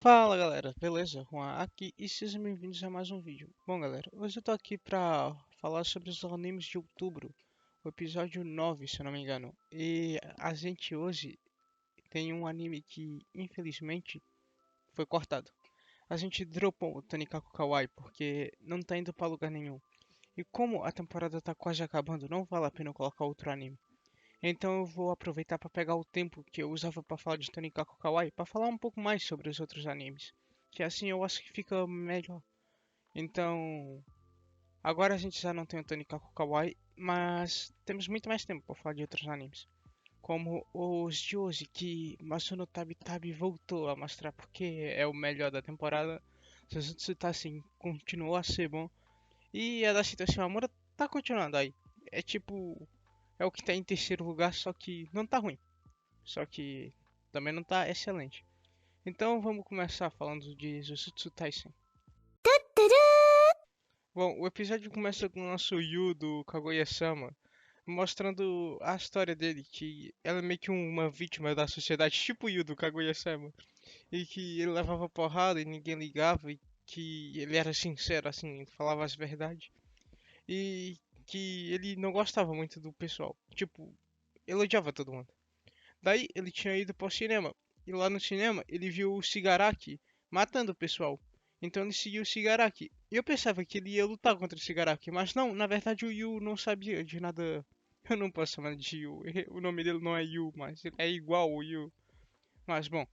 Fala galera, beleza? Juan aqui e sejam bem-vindos a mais um vídeo. Bom galera, hoje eu tô aqui pra falar sobre os animes de outubro, o episódio 9, se eu não me engano. E a gente hoje tem um anime que infelizmente foi cortado. A gente dropou o Tonikaku Kawaii porque não tá indo pra lugar nenhum. E como a temporada tá quase acabando, não vale a pena eu colocar outro anime. Então eu vou aproveitar para pegar o tempo que eu usava para falar de Tonikaku Kawaii para falar um pouco mais sobre os outros animes. Que assim eu acho que fica melhor. Então, agora a gente já não tem o Tonikaku Kawaii, mas temos muito mais tempo para falar de outros animes. Como os de hoje, que Masuno Tabi Tabi voltou a mostrar porque é o melhor da temporada. Jujutsu Kaisen continuou a ser bom. E a da Citação Amora tá continuando aí. É tipo, é o que tá em terceiro lugar, só que não tá ruim. Só que também não tá excelente. Então vamos começar falando de Jujutsu Kaisen. Bom, o episódio começa com o nosso Yu do Kaguya-sama, mostrando a história dele, que ela é meio que uma vítima da sociedade, tipo o Yu do Kaguya-sama, e que ele levava porrada e ninguém ligava, e que ele era sincero, assim, falava as verdades, e que ele não gostava muito do pessoal, tipo, ele odiava todo mundo. Daí ele tinha ido para o cinema. E lá no cinema ele viu o Shigaraki matando o pessoal. Então ele seguiu o Shigaraki. E eu pensava que ele ia lutar contra o Shigaraki. Mas não, na verdade o Yu não sabia de nada. Eu não posso chamar de Yu. O nome dele não é Yu, mas ele é igual o Yu. Mas bom,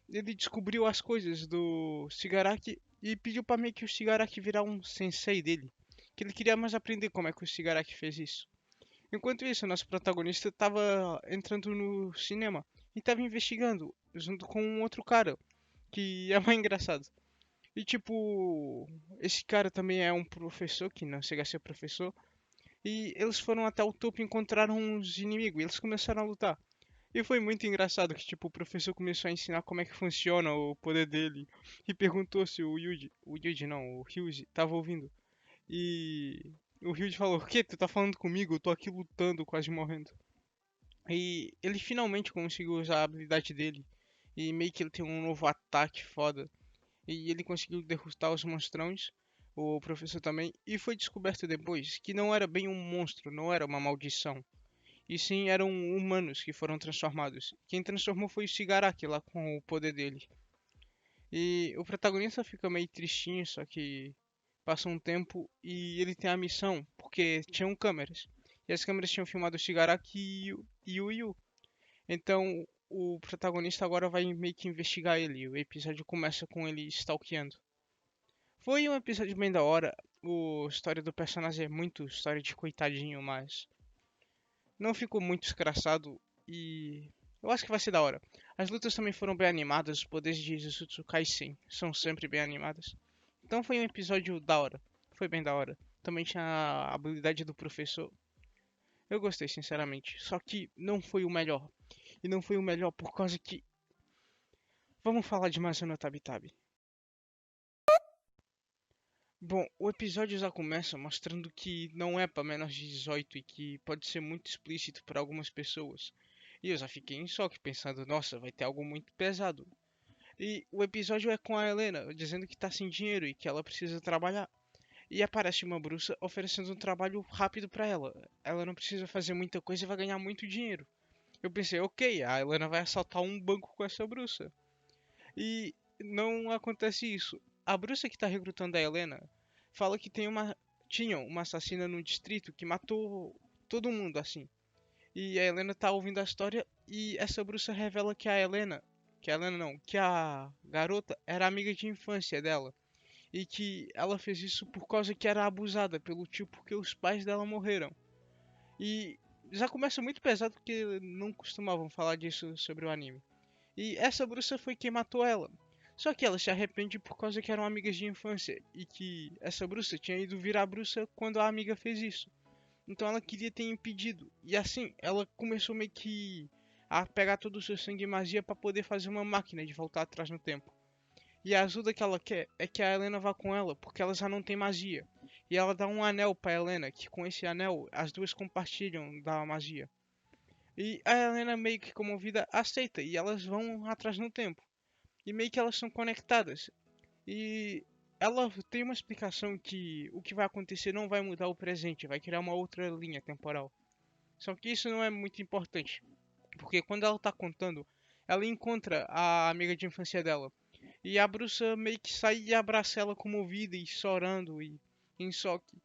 ele descobriu as coisas do Shigaraki e pediu para mim que o Shigaraki virar um sensei dele. Que ele queria mais aprender como é que o Shigaraki fez isso. Enquanto isso, nosso protagonista estava entrando no cinema e estava investigando junto com um outro cara, que é mais engraçado. E tipo, esse cara também é um professor, que não chega a ser professor, e eles foram até o topo e encontraram uns inimigos, e eles começaram a lutar. E foi muito engraçado que tipo, o professor começou a ensinar como é que funciona o poder dele e perguntou se o Yuji não, o Ryuji, estava ouvindo. E o Ryuji falou: "O que? Tu tá falando comigo? Eu tô aqui lutando, quase morrendo." E ele finalmente conseguiu usar a habilidade dele. E meio que ele tem um novo ataque foda. E ele conseguiu derrotar os monstrões. O professor também. E foi descoberto depois que não era bem um monstro, não era uma maldição. E sim eram humanos que foram transformados. Quem transformou foi o Shigaraki lá com o poder dele. E o protagonista fica meio tristinho, só que passa um tempo e ele tem a missão, porque tinham câmeras. E as câmeras tinham filmado o Shigaraki e o Yu. Então o protagonista agora vai meio que investigar ele. O episódio começa com ele stalkeando. Foi um episódio bem da hora. A história do personagem é muito história de coitadinho, mas não ficou muito escraçado e eu acho que vai ser da hora. As lutas também foram bem animadas, os poderes de Jujutsu Kaisen são sempre bem animadas. Então foi um episódio da hora. Foi bem da hora. Também tinha a habilidade do professor. Eu gostei, sinceramente. Só que não foi o melhor. E não foi o melhor por causa que vamos falar de Masuna no Tabi Tabi. Bom, o episódio já começa mostrando que não é para menores de 18 e que pode ser muito explícito para algumas pessoas. E eu já fiquei em choque pensando, nossa, vai ter algo muito pesado. E o episódio é com a Helena dizendo que tá sem dinheiro e que ela precisa trabalhar. E aparece uma bruxa oferecendo um trabalho rápido para ela. Ela não precisa fazer muita coisa e vai ganhar muito dinheiro. Eu pensei, ok, a Helena vai assaltar um banco com essa bruxa. E não acontece isso. A bruxa que tá recrutando a Helena fala que tinha uma assassina no distrito que matou todo mundo assim. E a Helena tá ouvindo a história e essa bruxa revela que a garota era amiga de infância dela e que ela fez isso por causa que era abusada pelo tio porque os pais dela morreram. E já começa muito pesado porque não costumavam falar disso sobre o anime. E essa bruxa foi quem matou ela. Só que ela se arrepende por causa que eram amigas de infância e que essa bruxa tinha ido virar bruxa quando a amiga fez isso. Então ela queria ter impedido. E assim, ela começou meio que a pegar todo o seu sangue e magia para poder fazer uma máquina de voltar atrás no tempo. E a ajuda que ela quer é que a Helena vá com ela, porque ela já não tem magia. E ela dá um anel para Helena, que com esse anel as duas compartilham da magia. E a Helena meio que comovida aceita e elas vão atrás no tempo. e meio que elas são conectadas. E ela tem uma explicação que o que vai acontecer não vai mudar o presente, vai criar uma outra linha temporal. Só que isso não é muito importante, porque quando ela tá contando, ela encontra a amiga de infância dela. E a bruxa meio que sai e abraça ela comovida e chorando e em choque.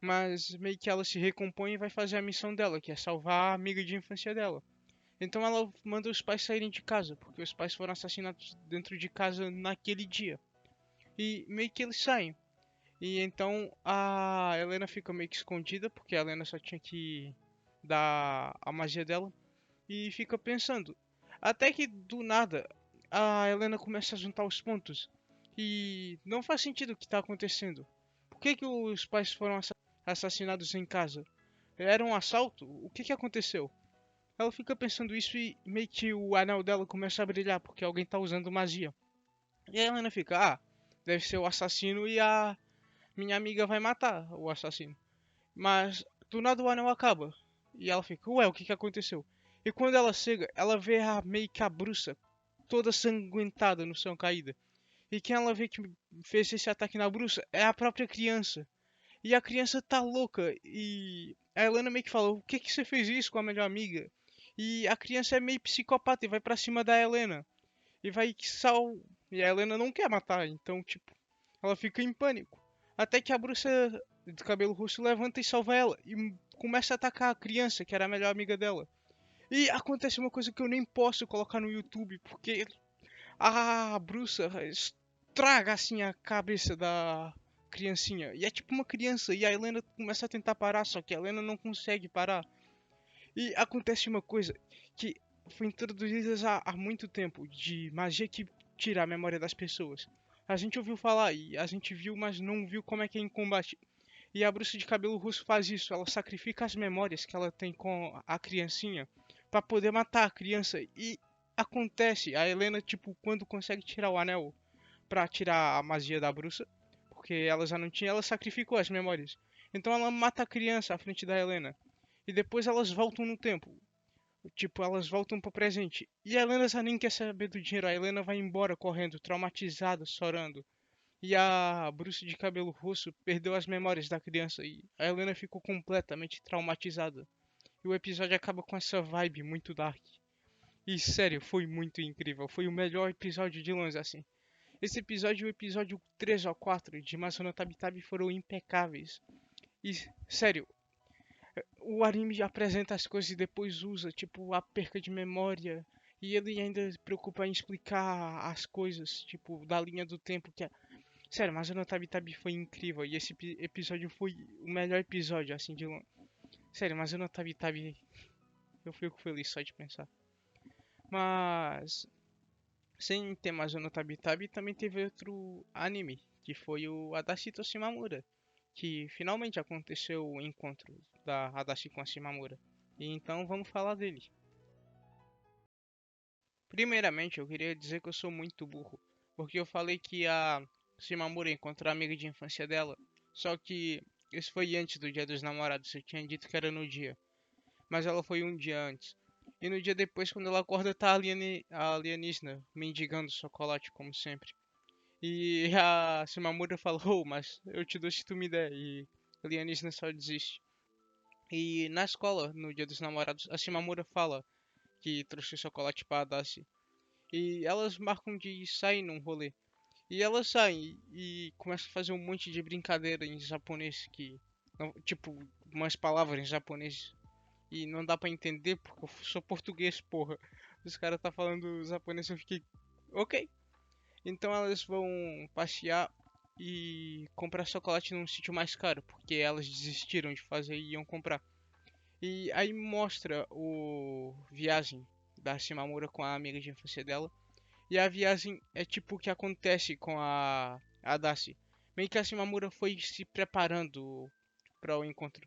Mas meio que ela se recompõe e vai fazer a missão dela, que é salvar a amiga de infância dela. Então ela manda os pais saírem de casa, porque os pais foram assassinados dentro de casa naquele dia. E meio que eles saem. E então a Helena fica meio que escondida, porque a Helena só tinha que dar a magia dela. E fica pensando. Até que do nada a Helena começa a juntar os pontos. E não faz sentido o que está acontecendo. Por que, que os pais foram assassinados em casa? Era um assalto? O que, que aconteceu? Ela fica pensando isso e meio que o anel dela começa a brilhar porque alguém tá usando magia. E a Helena fica, deve ser o assassino e a minha amiga vai matar o assassino. Mas do nada o anel acaba. E ela fica, ué, o que que aconteceu? E quando ela chega, ela vê meio que a bruxa toda sanguentada no chão caída. E quem ela vê que fez esse ataque na bruxa é a própria criança. E a criança tá louca. E a Helena meio que fala: o que que você fez isso com a melhor amiga? E a criança é meio psicopata e vai pra cima da Helena. E vai que sal. E a Helena não quer matar. Então, tipo, ela fica em pânico. Até que a bruxa de cabelo roxo levanta e salva ela. E começa a atacar a criança, que era a melhor amiga dela. E acontece uma coisa que eu nem posso colocar no YouTube, porque a bruxa estraga assim a cabeça da criancinha. E é tipo uma criança. E a Helena começa a tentar parar, só que a Helena não consegue parar. E acontece uma coisa que foi introduzida há muito tempo de magia que tira a memória das pessoas. A gente ouviu falar e a gente viu, mas não viu como é que é em combate. E a bruxa de cabelo roxo faz isso. Ela sacrifica as memórias que ela tem com a criancinha para poder matar a criança. E acontece, a Helena, tipo, quando consegue tirar o anel pra tirar a magia da bruxa, porque ela já não tinha, ela sacrificou as memórias. Então ela mata a criança à frente da Helena. E depois elas voltam no tempo. Tipo, elas voltam pro presente. E a Helena já nem quer saber do dinheiro. A Helena vai embora correndo, traumatizada, chorando. E a bruxa de cabelo roxo perdeu as memórias da criança. E a Helena ficou completamente traumatizada. E o episódio acaba com essa vibe muito dark. E sério, foi muito incrível. Foi o melhor episódio de longe, assim. Esse episódio e o episódio 3 ou 4 de Masona Tabitabi foram impecáveis. E, sério, o anime apresenta as coisas e depois usa, tipo, a perca de memória. E ele ainda se preocupa em explicar as coisas, tipo, da linha do tempo. Sério, Masona Tabitabi foi incrível. E esse episódio foi o melhor episódio, assim, de longe. Sério, Masona Tabitabi, eu fico feliz só de pensar. Mas, sem ter Masona Tabitabi, também teve outro anime, que foi o Adachi Toshimamura, que finalmente aconteceu o encontro da Adachi com a Shimamura. E então vamos falar dele. Primeiramente, eu queria dizer que eu sou muito burro, porque eu falei que a Shimamura encontrou a amiga de infância dela, só que isso foi antes do Dia dos Namorados, eu tinha dito que era no dia, mas ela foi um dia antes. E no dia depois, quando ela acorda, tá a alienígena mendigando chocolate, como sempre. E a Shimamura fala, oh, mas eu te dou se tu me der. E a alienígena só desiste. E na escola, no dia dos namorados, a Shimamura fala que trouxe chocolate pra Adachi. E elas marcam de sair num rolê. E elas saem e começam a fazer um monte de brincadeira em japonês que... Tipo, umas palavras em japonês. E não dá pra entender porque eu sou português, porra. Os caras tá falando japonês, eu fiquei... Ok. Então elas vão passear e comprar chocolate num sítio mais caro, porque elas desistiram de fazer e iam comprar. E aí mostra o viagem da Shimamura com a amiga de infância dela. E a viagem é tipo o que acontece com a Daci. Meio que a Shimamura foi se preparando para o encontro.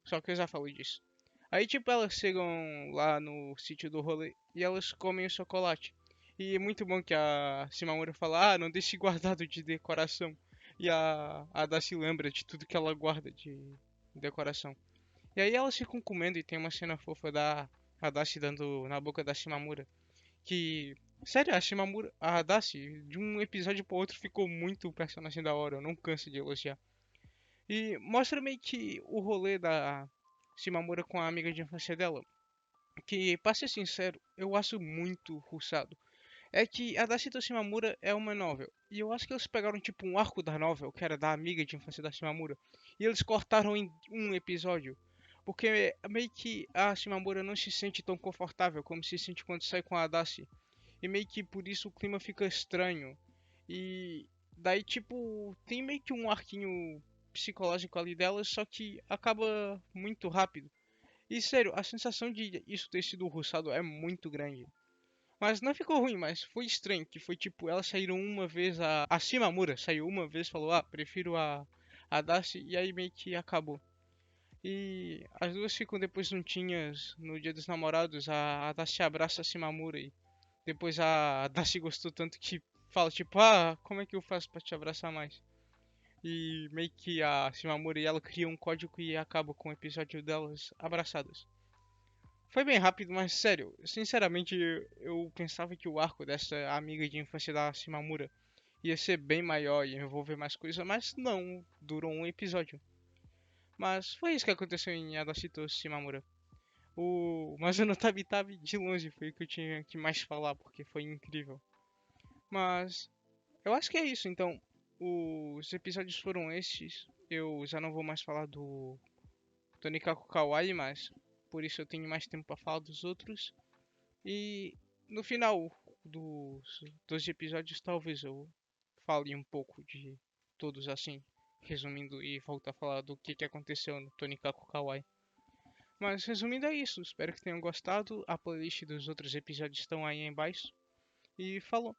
Só que eu já falei disso. Aí tipo elas chegam lá no sítio do rolê e elas comem o chocolate. E é muito bom que a Shimamura fala, não deixe guardado de decoração. E a Daci lembra de tudo que ela guarda de decoração. E aí elas ficam comendo e tem uma cena fofa da Hadashi dando na boca da Shimamura. Que Sério, a Shimamura, a Adachi, de um episódio pro outro ficou muito personagem da hora, eu não canso de elogiar. E mostra meio que o rolê da Shimamura com a amiga de infância dela, que, pra ser sincero, eu acho muito ruçado. É que a Dashito Shimamura é uma novel. E eu acho que eles pegaram tipo um arco da novel, que era da amiga de infância da Shimamura, e eles cortaram em um episódio. Porque meio que a Shimamura não se sente tão confortável como se sente quando sai com a Adachi. E meio que por isso o clima fica estranho. E daí tipo, tem meio que um arquinho psicológico ali delas, só que acaba muito rápido. E sério, a sensação de isso ter sido ruçado é muito grande. Mas não ficou ruim, mas foi estranho, que foi tipo, elas saíram uma vez, a Shimamura saiu uma vez, falou, prefiro a Darcy, e aí meio que acabou. E as duas ficam depois juntinhas no Dia dos Namorados, a Darcy abraça a Shimamura e depois a Darcy gostou tanto que fala tipo, como é que eu faço pra te abraçar mais? E meio que a Shimamura e ela criam um código e acaba com o episódio delas abraçadas. Foi bem rápido, mas sério, sinceramente eu pensava que o arco dessa amiga de infância da Shimamura ia ser bem maior e envolver mais coisa, mas não, durou um episódio. Mas foi isso que aconteceu em Adashito Shimamura. Mas o Notabi Tabi de longe foi o que eu tinha que mais falar, porque foi incrível. Mas eu acho que é isso, então. Os episódios foram estes. Eu já não vou mais falar do Tonikaku Kawaii, mas por isso eu tenho mais tempo para falar dos outros. E no final dos episódios, talvez eu fale um pouco de todos assim, resumindo e voltar a falar do que aconteceu no Tonikaku Kawaii. Mas resumindo é isso, espero que tenham gostado. A playlist dos outros episódios estão aí embaixo. E falou!